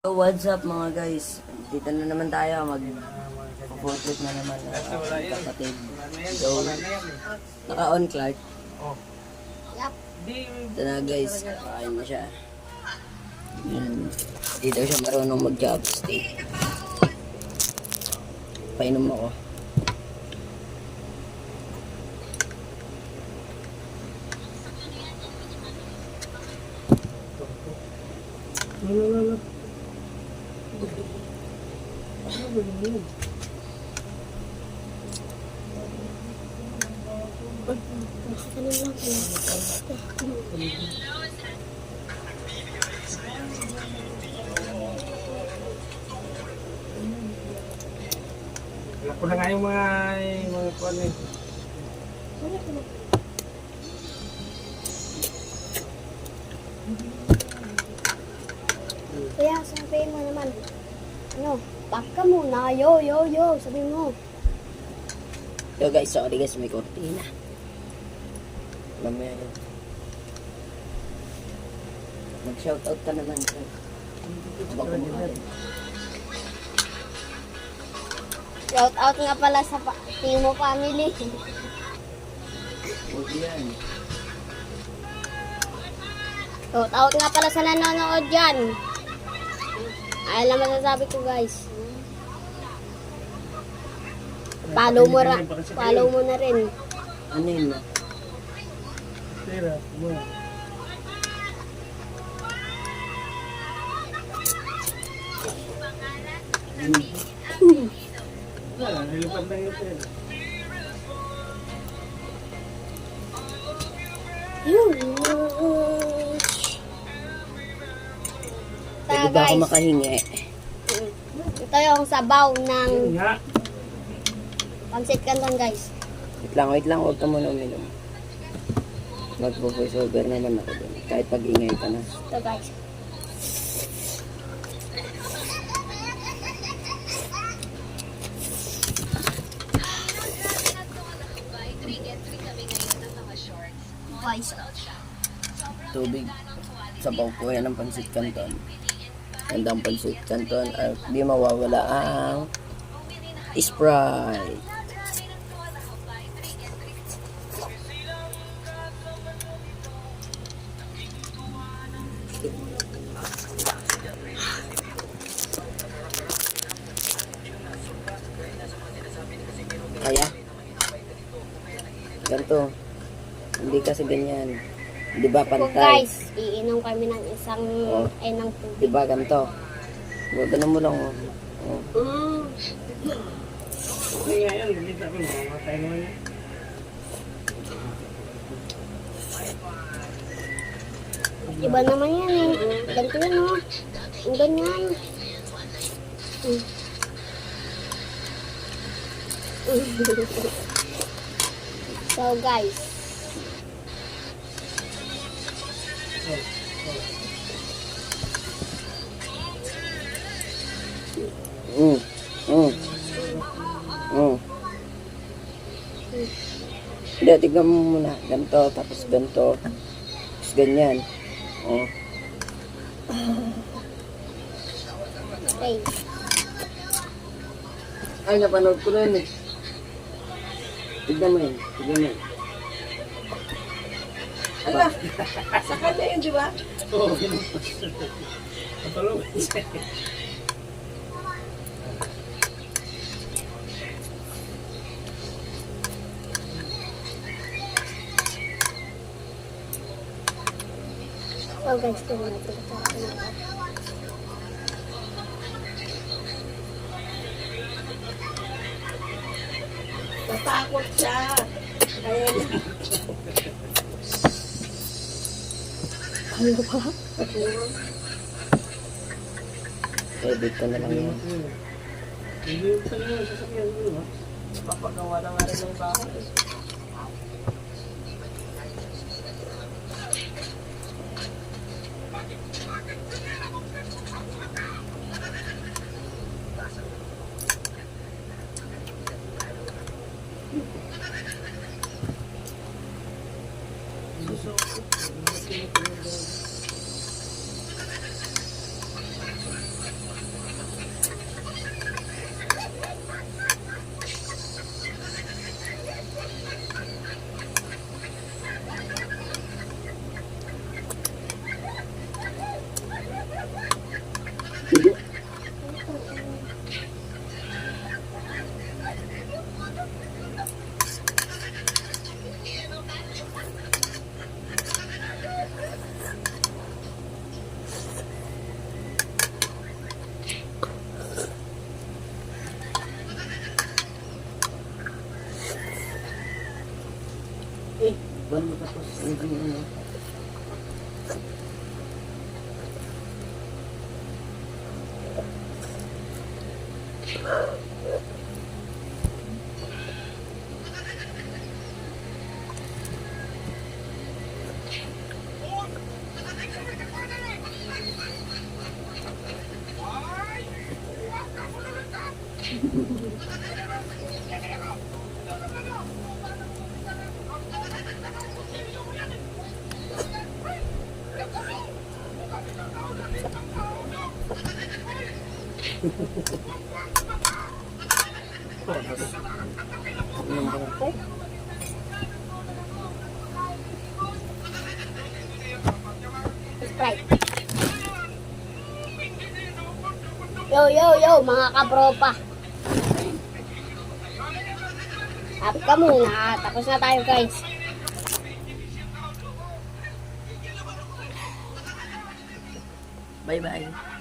So, what's up mga guys? Dito na naman tayo mag-photoshoot na naman kapatid. So, naka-on Clark. Yup. Ito na guys, kakain na siya. Yan. Dito siya marunong mag-chopstick. Painom ako. Wala ko na nga yung mga kuwan eh. Kaya sabihin mo naman, pack ka muna, yo, sabihin mo. So guys, sorry guys, may kortina. Mamaya yun. Mag-shoutout ka naman. Shout out nga pala sa Timo family. Huwag yan. Shout out nga pala sa nanonood dyan. Ay lang masasabi ko guys. Follow mo na rin. Ano yun na? Tira, mo. Nilipad na yun eh. Pwede ba ako makahingi? Ito yung sabaw ng Yun nga. pansit canton guys. Wait lang, huwag ka muna uminom. Mag-voice over naman ako dun. Kahit pag-ingay ka na. Ito guys. Guys. Tubig. Sabaw po yan ng pansit canton. Gandang pansit canton. At di mawawala ang Sprite. Kaya ganito, hindi kasi ganyan, di ba So pantay? guys, iinom kami ng isang ng tubig. Di ba ganito? Ganun mo lang. Hindi nga yan, hindi ako mamamatay naman yan. Iba naman yan eh. Ganito yan oh. Ang ganyan. So guys. Hindi, tignan mo muna. Ganito, tapos ganito. Tapos ganyan. Okay. Ay, napanood ko na yun eh. Tignan mo yun. Tignan mo yun. Ala, sa kanya yun, di ba? Oo, yun. Patulungan siya. So guys, kung natin Natakot siya. Ayan. ano ba? Edit ko na lang yun. Hindi yung sasakyan mo, ha? Papagawa na nga rin ng bahay. Doon mo tapos, hindi ano. Sprite. Yo, yo, yo, mga kabropa. Happy ka muna. Tapos na tayo, guys. Bye-bye.